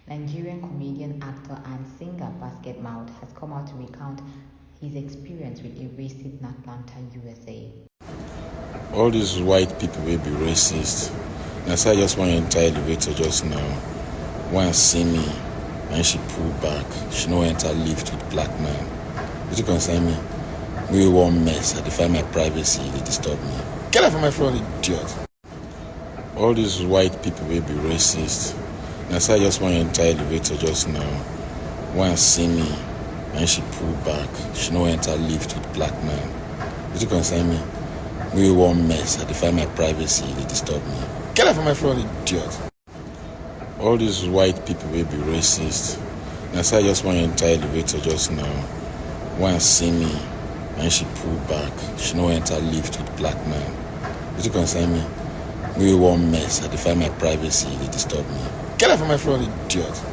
Nigerian comedian, actor, and singer Basketmouth has come out to recount his experience with a racist in Atlanta, USA. All these white people will be racist. And so I just want to enter elevator just now. One see me and she pull back. She no enter lift with black man. But you concern me? We one mess. I define my privacy. They disturb me. Get out from my front, idiot. All these white people will be racist. And so I just want to enter elevator just now. One see me and she pull back. She no enter lift with black man. But you concern me? We one mess. I define my privacy. They disturb me. Get out from my front, idiot. All these white people will be racist. And so I just want to enter elevator just now. One see me and she pull back. She no enter lift with black man. But you concern me? We one mess. I define my privacy. They disturb me. Get out from my front, idiot.